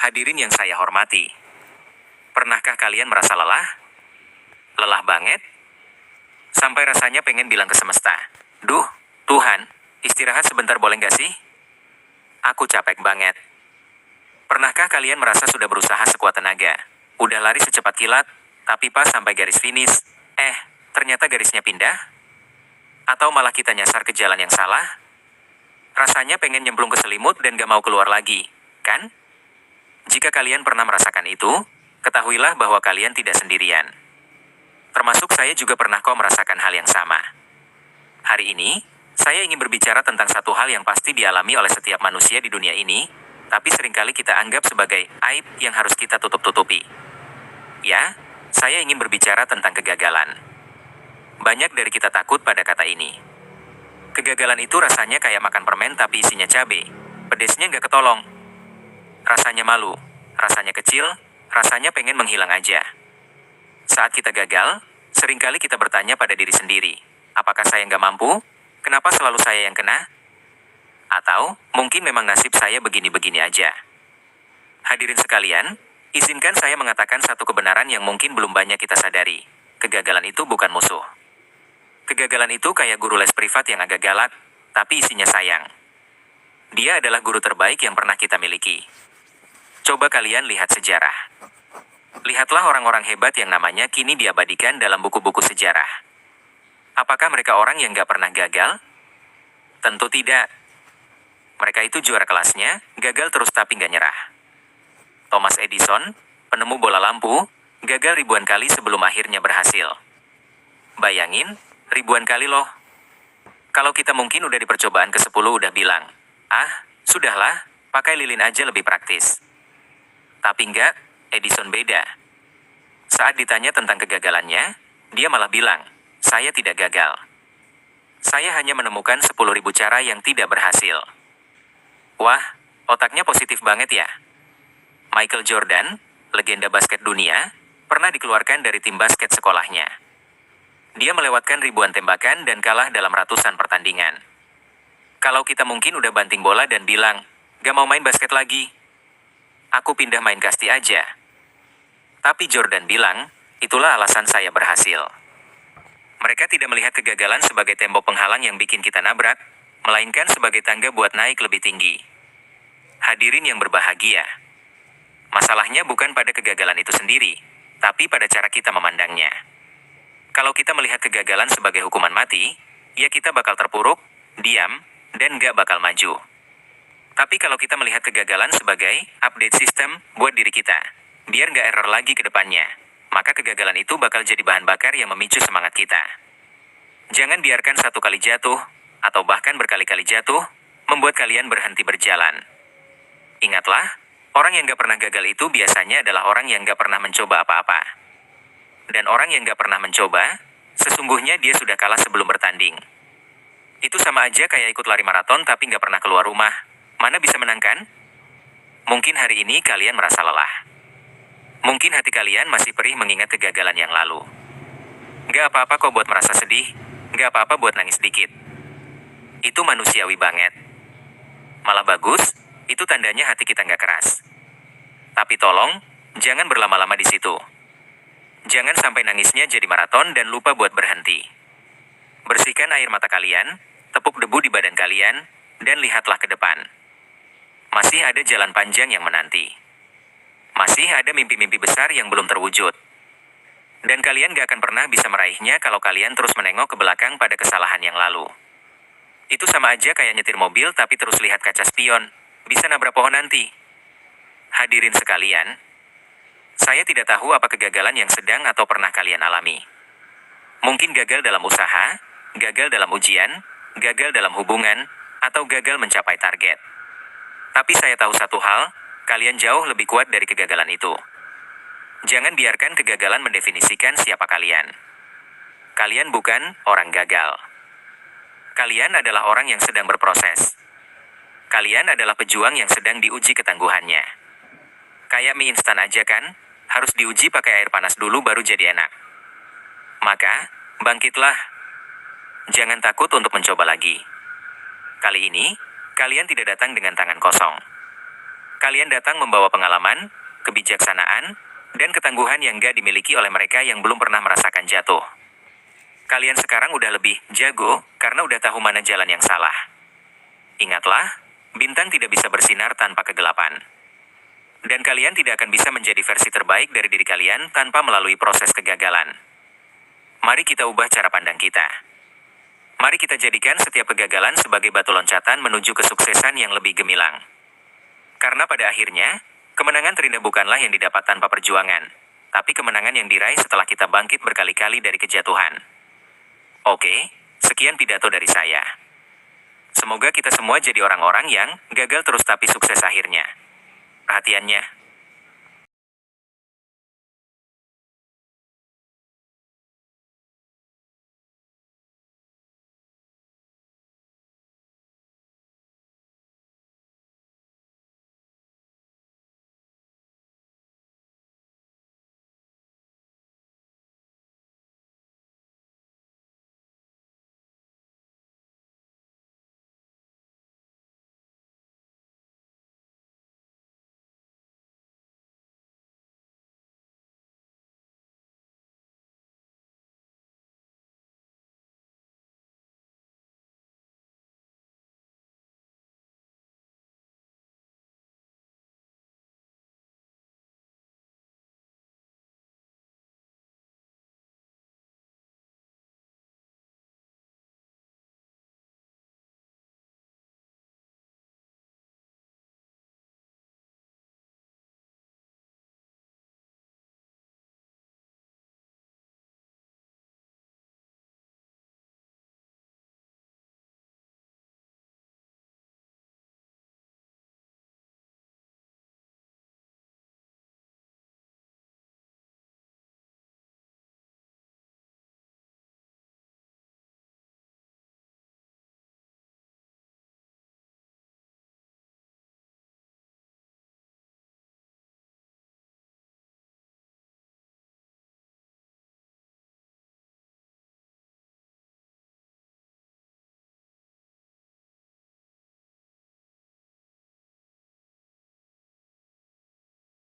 Hadirin yang saya hormati, pernahkah kalian merasa lelah? Lelah banget? Sampai rasanya pengen bilang ke semesta, "Duh, Tuhan, istirahat sebentar boleh nggak sih? Aku capek banget." Pernahkah kalian merasa sudah berusaha sekuat tenaga? Udah lari secepat kilat, tapi pas sampai garis finish, ternyata garisnya pindah? Atau malah kita nyasar ke jalan yang salah? Rasanya pengen nyemplung ke selimut dan gak mau keluar lagi, kan? Jika kalian pernah merasakan itu, ketahuilah bahwa kalian tidak sendirian. Termasuk saya juga pernah kok merasakan hal yang sama. Hari ini, saya ingin berbicara tentang satu hal yang pasti dialami oleh setiap manusia di dunia ini, tapi seringkali kita anggap sebagai aib yang harus kita tutup-tutupi. Ya, saya ingin berbicara tentang kegagalan. Banyak dari kita takut pada kata ini. Kegagalan itu rasanya kayak makan permen tapi isinya cabai. Pedesnya nggak ketolong. Rasanya malu, rasanya kecil, rasanya pengen menghilang aja. Saat kita gagal, seringkali kita bertanya pada diri sendiri, apakah saya nggak mampu? Kenapa selalu saya yang kena? Atau, mungkin memang nasib saya begini-begini aja. Hadirin sekalian, izinkan saya mengatakan satu kebenaran yang mungkin belum banyak kita sadari. Kegagalan itu bukan musuh. Kegagalan itu kayak guru les privat yang agak galak, tapi isinya sayang. Dia adalah guru terbaik yang pernah kita miliki. Coba kalian lihat sejarah. Lihatlah orang-orang hebat yang namanya kini diabadikan dalam buku-buku sejarah. Apakah mereka orang yang gak pernah gagal? Tentu tidak. Mereka itu juara kelasnya, gagal terus tapi gak nyerah. Thomas Edison, penemu bola lampu, gagal ribuan kali sebelum akhirnya berhasil. Bayangin, ribuan kali loh. Kalau kita mungkin udah di percobaan ke-10 udah bilang, sudahlah, pakai lilin aja lebih praktis. Tapi enggak, Edison beda. Saat ditanya tentang kegagalannya, dia malah bilang, saya tidak gagal. Saya hanya menemukan 10.000 cara yang tidak berhasil. Wah, otaknya positif banget ya. Michael Jordan, legenda basket dunia, pernah dikeluarkan dari tim basket sekolahnya. Dia melewatkan ribuan tembakan dan kalah dalam ratusan pertandingan. Kalau kita mungkin udah banting bola dan bilang, gak mau main basket lagi. Aku pindah main kasti aja. Tapi Jordan bilang, itulah alasan saya berhasil. Mereka tidak melihat kegagalan sebagai tembok penghalang yang bikin kita nabrak, melainkan sebagai tangga buat naik lebih tinggi. Hadirin yang berbahagia. Masalahnya bukan pada kegagalan itu sendiri, tapi pada cara kita memandangnya. Kalau kita melihat kegagalan sebagai hukuman mati, ya kita bakal terpuruk, diam, dan gak bakal maju. Tapi kalau kita melihat kegagalan sebagai update sistem buat diri kita, biar gak error lagi ke depannya, maka kegagalan itu bakal jadi bahan bakar yang memicu semangat kita. Jangan biarkan satu kali jatuh, atau bahkan berkali-kali jatuh, membuat kalian berhenti berjalan. Ingatlah, orang yang gak pernah gagal itu biasanya adalah orang yang gak pernah mencoba apa-apa. Dan orang yang gak pernah mencoba, sesungguhnya dia sudah kalah sebelum bertanding. Itu sama aja kayak ikut lari maraton tapi gak pernah keluar rumah. Mana bisa menang kan? Mungkin hari ini kalian merasa lelah. Mungkin hati kalian masih perih mengingat kegagalan yang lalu. Gak apa-apa kok buat merasa sedih, gak apa-apa buat nangis dikit. Itu manusiawi banget. Malah bagus, itu tandanya hati kita gak keras. Tapi tolong, jangan berlama-lama di situ. Jangan sampai nangisnya jadi maraton dan lupa buat berhenti. Bersihkan air mata kalian, tepuk debu di badan kalian, dan lihatlah ke depan. Masih ada jalan panjang yang menanti. Masih ada mimpi-mimpi besar yang belum terwujud. Dan kalian gak akan pernah bisa meraihnya kalau kalian terus menengok ke belakang pada kesalahan yang lalu. Itu sama aja kayak nyetir mobil tapi terus lihat kaca spion. Bisa nabrak pohon nanti. Hadirin sekalian, saya tidak tahu apa kegagalan yang sedang atau pernah kalian alami. Mungkin gagal dalam usaha, gagal dalam ujian, gagal dalam hubungan, atau gagal mencapai target. Tapi saya tahu satu hal, kalian jauh lebih kuat dari kegagalan itu. Jangan biarkan kegagalan mendefinisikan siapa kalian. Kalian bukan orang gagal. Kalian adalah orang yang sedang berproses. Kalian adalah pejuang yang sedang diuji ketangguhannya. Kayak mie instan aja kan, harus diuji pakai air panas dulu baru jadi enak. Maka, bangkitlah. Jangan takut untuk mencoba lagi. Kali ini, kalian tidak datang dengan tangan kosong. Kalian datang membawa pengalaman, kebijaksanaan, dan ketangguhan yang gak dimiliki oleh mereka yang belum pernah merasakan jatuh. Kalian sekarang udah lebih jago karena udah tahu mana jalan yang salah. Ingatlah, bintang tidak bisa bersinar tanpa kegelapan. Dan kalian tidak akan bisa menjadi versi terbaik dari diri kalian tanpa melalui proses kegagalan. Mari kita ubah cara pandang kita. Mari kita jadikan setiap kegagalan sebagai batu loncatan menuju kesuksesan yang lebih gemilang. Karena pada akhirnya, kemenangan terindah bukanlah yang didapat tanpa perjuangan, tapi kemenangan yang diraih setelah kita bangkit berkali-kali dari kejatuhan. Oke, sekian pidato dari saya. Semoga kita semua jadi orang-orang yang gagal terus tapi sukses akhirnya. Perhatiannya.